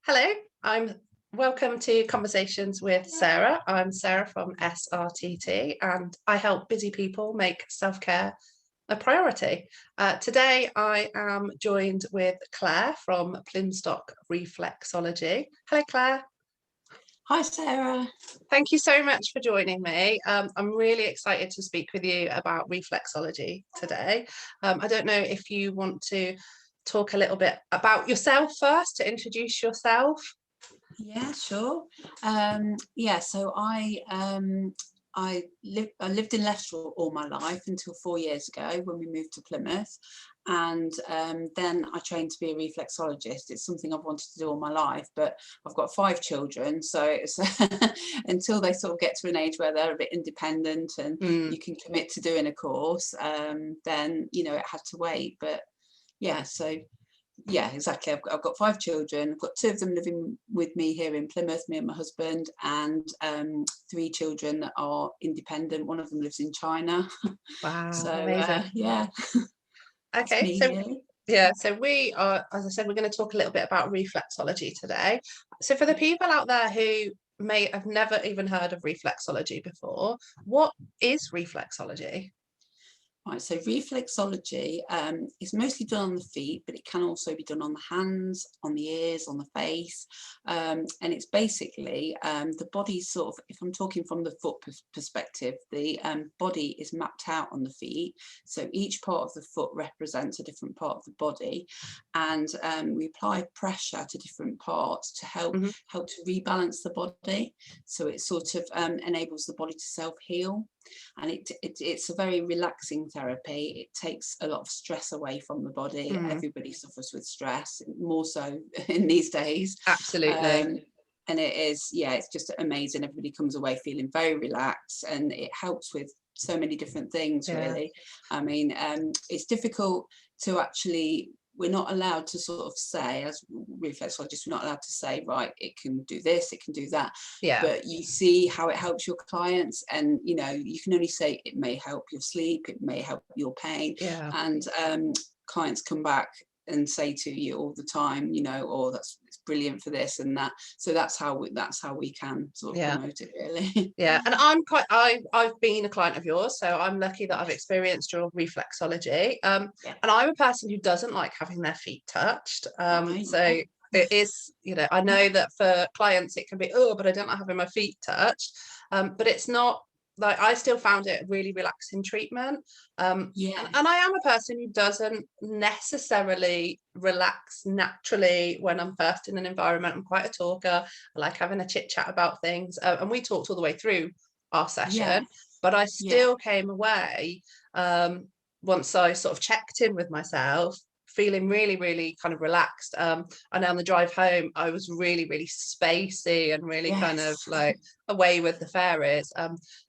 Hello, I'm welcome to Conversations with Sarah. I'm Sarah from SRTT and I help busy people make self-care a priority. Today I am joined with Claire from Plymstock Reflexology. Hello, Claire. Hi, Sarah. Thank you so much for joining me. I'm really excited to speak with you about reflexology today. I don't know if you want to talk a little bit about yourself first, to introduce yourself. Yeah, sure. So I lived in Leicester all my life until 4 years ago when we moved to Plymouth, and then I trained to be a reflexologist. It's something I've wanted to do all my life, but I've got 5 children, so it's until they sort of get to an age where they're a bit independent and you can commit to doing a course, then it had to wait. But yeah, exactly. I've got 5 children. I've got 2 of them living with me here in Plymouth, me and my husband, and 3 children that are independent. One of them lives in China. Wow, So amazing. yeah. Okay, me, so really. yeah, so we are, as I said, we're going to talk a little bit about reflexology today. So for the people out there who may have never even heard of reflexology before, what is reflexology? Right, so reflexology is mostly done on the feet, but it can also be done on the hands, on the ears, on the face, and it's basically the body sort of, if I'm talking from the foot perspective, the body is mapped out on the feet, so each part of the foot represents a different part of the body, and we apply pressure to different parts to help to rebalance the body, so it sort of enables the body to self-heal. And it's a very relaxing therapy. It takes a lot of stress away from the body. Everybody suffers with stress, more so in these days. Absolutely. And it is, it's just amazing. Everybody comes away feeling very relaxed, and it helps with so many different things, really. I mean, it's difficult to actually, we're not allowed to sort of say, as reflexologists, we're not allowed to say, right, it can do this, it can do that. But you see how it helps your clients, and you can only say it may help your sleep, it may help your pain. And clients come back and say to you all the time, oh, it's brilliant for this and that. So that's how we can sort of promote it, really. And I've been a client of yours, so I'm lucky that I've experienced your reflexology. And I'm a person who doesn't like having their feet touched. So it is, I know that for clients it can be, oh, but I don't like having my feet touched. But it's not, like, I still found it a really relaxing treatment. And I am a person who doesn't necessarily relax naturally when I'm first in an environment. I'm quite a talker. I like having a chit chat about things. And we talked all the way through our session, but I still came away once I sort of checked in with myself, feeling really, really kind of relaxed. And on the drive home, I was really, really spacey and really kind of like away with the fairies.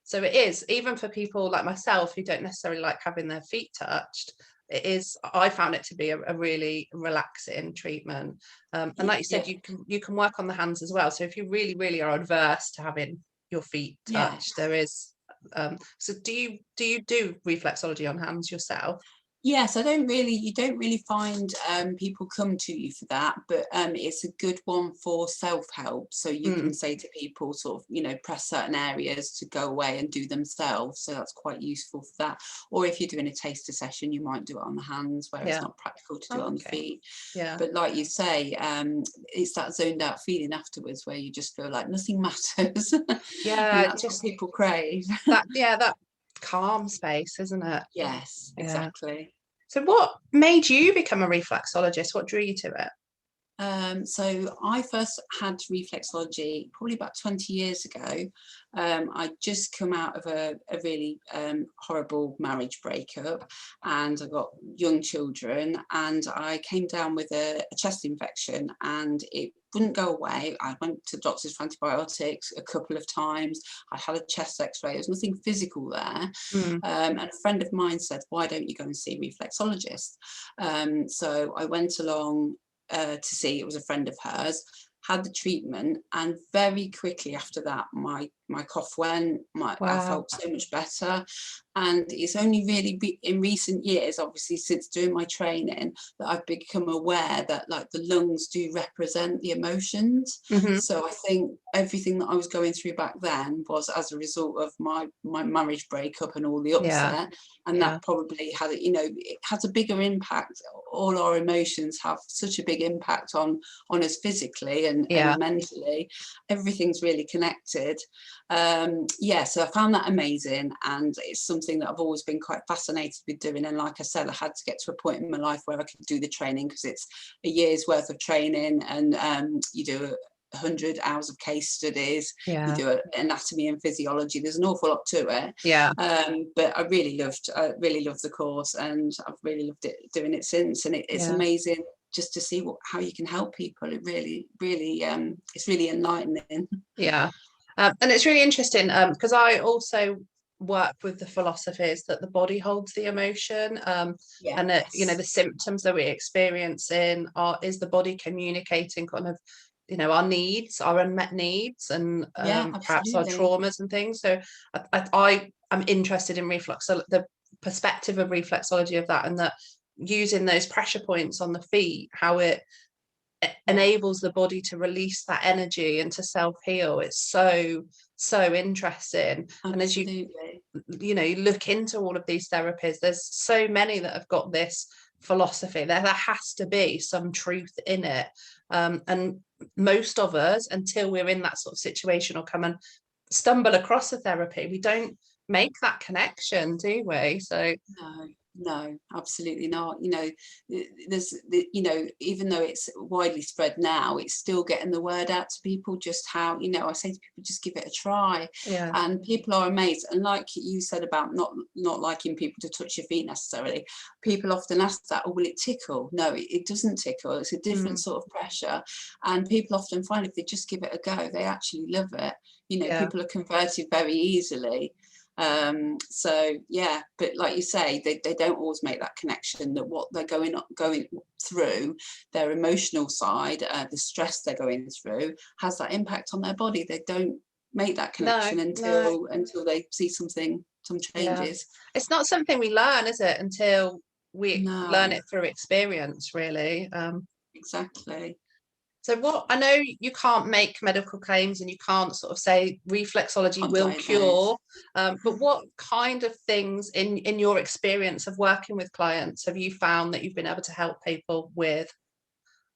So it is, even for people like myself who don't necessarily like having their feet touched, I found it to be a really relaxing treatment. And like you said, you can work on the hands as well. So if you really, really are adverse to having your feet touched, there is. So do you do reflexology on hands yourself? Yes, you don't really find people come to you for that, but it's a good one for self-help. So you can say to people, sort of, press certain areas to go away and do themselves. So that's quite useful for that. Or if you're doing a taster session, you might do it on the hands, where it's not practical to do it on the feet. But like you say, it's that zoned out feeling afterwards where you just feel like nothing matters. And that's just what people crave. that calm space, isn't it? Yes, exactly. So what made you become a reflexologist? What drew you to it? So I first had reflexology probably about 20 years ago. I'd just come out of a really horrible marriage breakup, and I got young children, and I came down with a chest infection, and it wouldn't go away. I went to doctors for antibiotics a couple of times. I had a chest x-ray. There was nothing physical there. And a friend of mine said, why don't you go and see a reflexologist? So I went along to see. It was a friend of hers, had the treatment, and very quickly after that my cough went, I felt so much better. And it's only really in recent years, obviously since doing my training, that I've become aware that like the lungs do represent the emotions. So I think everything that I was going through back then was as a result of my marriage breakup and all the upset, and that probably had, you know, it has a bigger impact. All our emotions have such a big impact on us physically and mentally. Everything's really connected. So I found that amazing, and it's something that I've always been quite fascinated with doing. And like I said, I had to get to a point in my life where I could do the training, because it's a year's worth of training, and you do 100 hours of case studies, you do anatomy and physiology. There's an awful lot to it. But I really loved the course, and I've really loved it doing it since. And it's amazing just to see how you can help people. It really it's really enlightening. And it's really interesting, because I also work with the philosophies that the body holds the emotion, and that, you know, the symptoms that we're experiencing is the body communicating kind of, you know, our needs, our unmet needs, and perhaps our traumas and things. So I am interested in the perspective of reflexology of that, and that using those pressure points on the feet, how it enables the body to release that energy and to self-heal. It's so interesting. Absolutely. And as you know, you look into all of these therapies, there's so many that have got this philosophy. There has to be some truth in it, and most of us, until we're in that sort of situation or come and stumble across a therapy, we don't make that connection, do we? So no, absolutely not. You know, there's, you know, even though it's widely spread now, it's still getting the word out to people just how, you know, I say to people, just give it a try. And people are amazed. And like you said about not liking people to touch your feet necessarily, people often ask that, oh, will it tickle? No, it doesn't tickle. It's a different sort of pressure. And people often find if they just give it a go, they actually love it. You know, people are converted very easily. But like you say, they don't always make that connection, that what they're going through, their emotional side, the stress they're going through, has that impact on their body. They don't make that connection until they see some changes. It's not something we learn, is it, until we learn it through experience, really. Exactly. So what, I know you can't make medical claims and you can't sort of say reflexology will cure, but what kind of things in your experience of working with clients have you found that you've been able to help people with?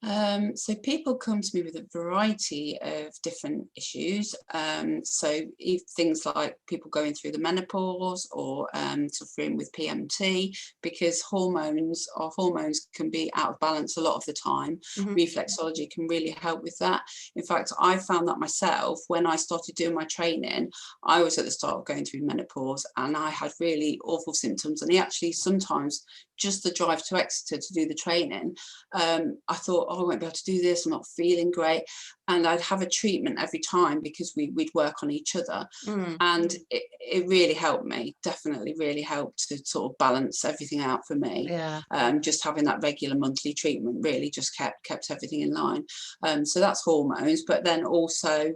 So people come to me with a variety of different issues. So things like people going through the menopause, or suffering with PMT, because our hormones can be out of balance a lot of the time. Reflexology can really help with that. In fact, I found that myself when I started doing my training. I was at the start of going through menopause, and I had really awful symptoms, and actually sometimes just the drive to Exeter to do the training, I thought, oh, I won't be able to do this, I'm not feeling great. And I'd have a treatment every time, because we'd work on each other. And it really helped me, definitely really helped to sort of balance everything out for me. Just having that regular monthly treatment really just kept everything in line. So that's hormones, but then also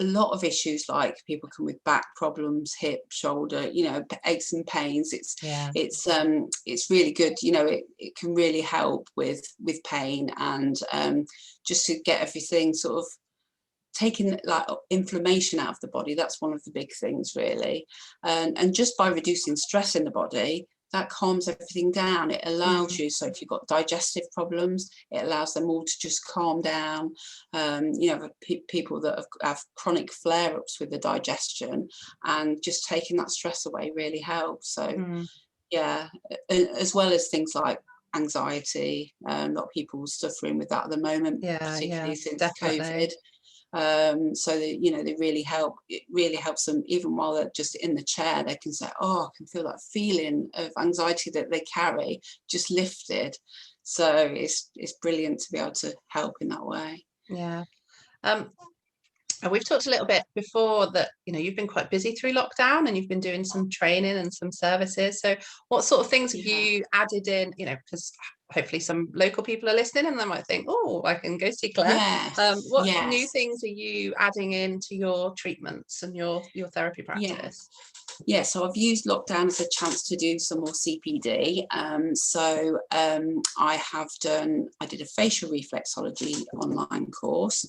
a lot of issues, like people come with back problems, hip, shoulder, you know, aches and pains. It's really good, you know, it can really help with pain, and just to get everything sort of taking like inflammation out of the body. That's one of the big things, really. And just by reducing stress in the body, that calms everything down. It allows you, so if you've got digestive problems, it allows them all to just calm down. You know, people that have chronic flare-ups with the digestion, and just taking that stress away really helps. So as well as things like anxiety, a lot of people suffering with that at the moment, particularly since COVID. So you know, they really help. It really helps them, even while they're just in the chair. They can say, oh, I can feel that feeling of anxiety that they carry just lifted. So it's brilliant to be able to help in that way. And we've talked a little bit before that, you know, you've been quite busy through lockdown, and you've been doing some training and some services. So what sort of things have you added in, you know, because hopefully some local people are listening and they might think, oh, I can go see Claire. Yes. What new Yes. things are you adding into your treatments and your therapy Yeah. practice? Yeah, so I've used lockdown as a chance to do some more CPD. I did a facial reflexology online course.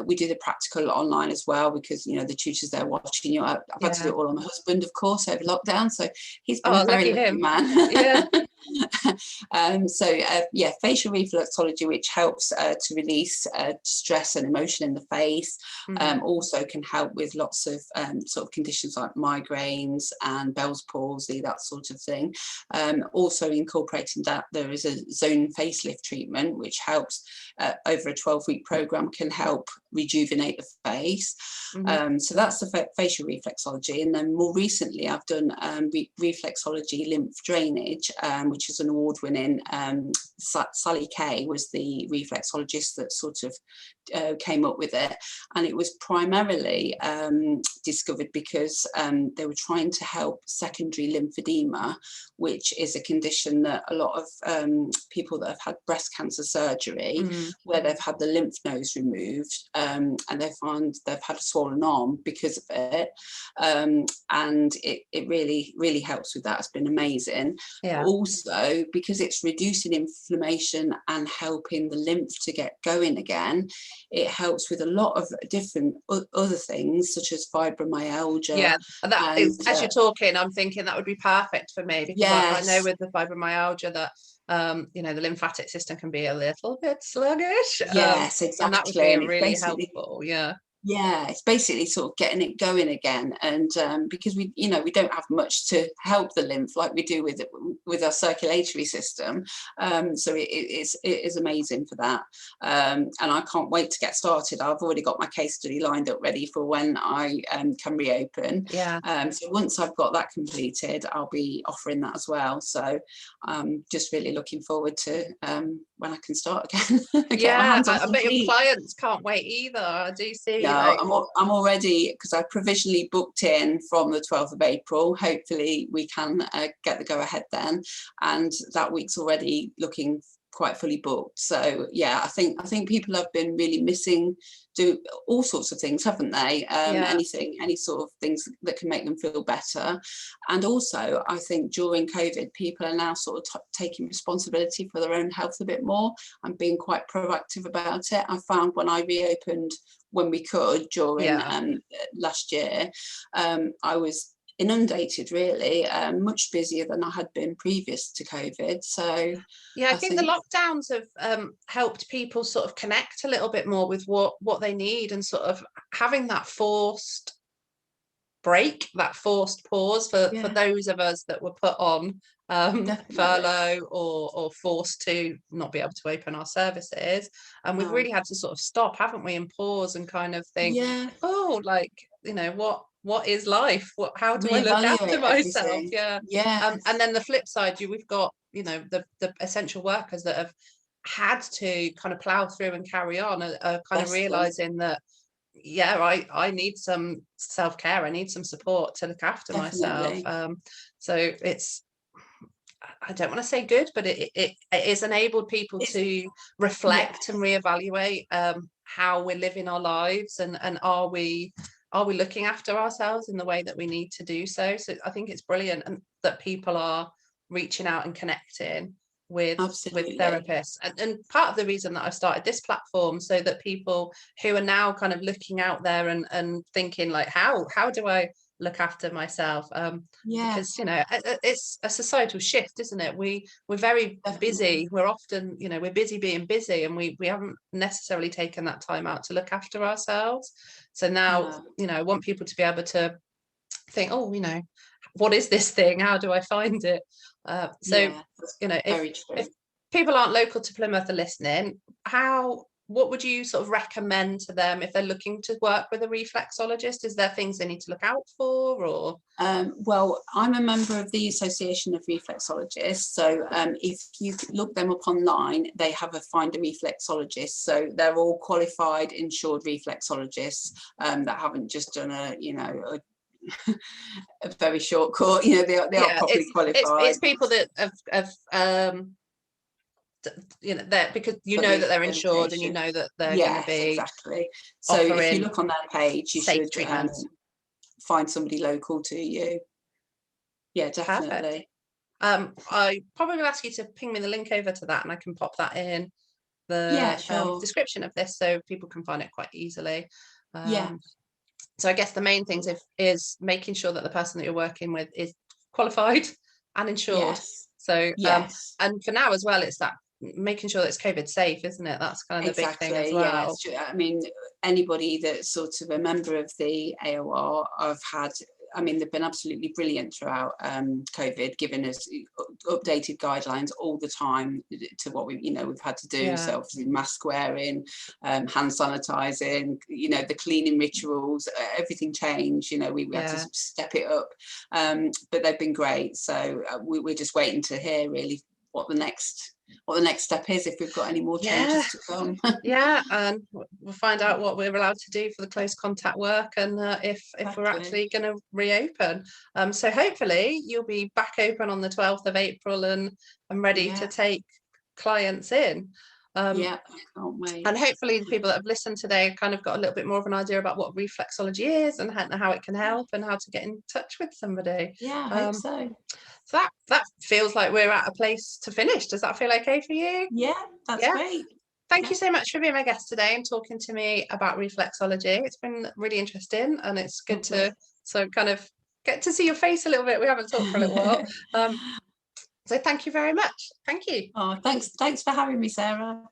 We did a practical online as well, because, you know, the tutors there watching you. I've had to do it all on my husband, of course, over lockdown. So he's been a very lucky man. Yeah. Facial reflexology, which helps to release stress and emotion in the face, also can help with lots of sort of conditions like migraines and Bell's palsy, that sort of thing. Also incorporating that, there is a zone facelift treatment which helps over a 12-week program, can help rejuvenate the face. So that's the facial reflexology. And then more recently I've done reflexology lymph drainage, which is an award-winning, Sally Kay was the reflexologist that sort of came up with it, and it was primarily discovered because they were trying to help secondary lymphedema, which is a condition that a lot of people that have had breast cancer surgery, where they've had the lymph nodes removed, and they find they've had a swollen arm because of it, and it really helps with that. It's been amazing. Also, because it's reducing inflammation and helping the lymph to get going again, it helps with a lot of different other things, such as fibromyalgia. Yeah, that is, as you're talking, I'm thinking that would be perfect for me, because I know with the fibromyalgia that you know, the lymphatic system can be a little bit sluggish. Yes, exactly. And that would be really helpful. Yeah, it's basically sort of getting it going again, and because we don't have much to help the lymph like we do with our circulatory system, so it is amazing for that, and I can't wait to get started. I've already got my case study lined up ready for when I can reopen. So once I've got that completed, I'll be offering that as well. So I'm just really looking forward to when I can start again. I bet your clients can't wait either. I do see. I'm already, because I provisionally booked in from the 12th of April. Hopefully we can get the go ahead then, and that week's already looking quite fully booked. So yeah, I think people have been really missing do all sorts of things, haven't they? Any sort of things that can make them feel better. And also I think during COVID, people are now sort of taking responsibility for their own health a bit more and being quite proactive about it. I found when I reopened, when we could, during last year, I was inundated, really, much busier than I had been previous to COVID. So I think the lockdowns have helped people sort of connect a little bit more with what they need, and sort of having that forced break, that forced pause for those of us that were put on furlough or forced to not be able to open our services, and we've really had to sort of stop, haven't we, and pause and kind of think, what is life? How do I look after myself? And then the flip side, we've got, the essential workers that have had to kind of plow through and carry on, are kind of realizing that I need some self-care, I need some support to look after myself. So it's, I don't want to say good, but it has enabled people to reflect and reevaluate how we're living our lives, and are we looking after ourselves in the way that we need to do so. So I think it's brilliant, and that people are reaching out and connecting with therapists, and part of the reason that I started this platform, so that people who are now kind of looking out there and thinking like, how do I look after myself, because it's a societal shift, isn't it? We're very busy, we're often, we're busy being busy, and we haven't necessarily taken that time out to look after ourselves. So now I want people to be able to think, what is this thing, how do I find it? If people aren't local to Plymouth are listening, what would you sort of recommend to them if they're looking to work with a reflexologist? Is there things they need to look out for, or? Well, I'm a member of the Association of Reflexologists, so if you look them up online, they have a Find a Reflexologist, so they're all qualified, insured reflexologists that haven't just done a very short course. They are properly qualified. It's people that have you know, that because you for know the that they're insured and you accreditation. know that they're going to Yes, be exactly. So if you offering look on their page, you safe should treatments. find somebody local to you. Yeah, Perfect. definitely. I probably will ask you to ping me the link over to that, and I can pop that in Yeah, the sure. description of this so people can find it quite easily. Yeah. So I guess the main things is making sure that the person that you're working with is qualified and insured. Yes. So Yes. and for now as well, it's that making sure that it's COVID safe, isn't it? That's kind of the big thing as Exactly. well. Yes. I mean, anybody that's sort of a member of the AOR, I mean, they've been absolutely brilliant throughout COVID, giving us updated guidelines all the time to what we've had to do. Yeah. So obviously mask wearing, hand sanitizing, the cleaning rituals, everything changed. We had to step it up, but they've been great. So we're just waiting to hear really what the next step is, if we've got any more changes to come. Yeah, and we'll find out what we're allowed to do for the close contact work, and if we're actually going to reopen. So hopefully you'll be back open on the 12th of April and ready to take clients in. Yeah, I can't wait. And hopefully the people that have listened today kind of got a little bit more of an idea about what reflexology is and how it can help and how to get in touch with somebody. Yeah, I hope so. So that feels like we're at a place to finish. Does that feel okay for you? Yeah, that's great. Thank you so much for being my guest today and talking to me about reflexology. It's been really interesting, and it's good to kind of get to see your face a little bit. We haven't talked for a little while. So thank you very much. Thank you. Oh, thanks for having me, Sarah.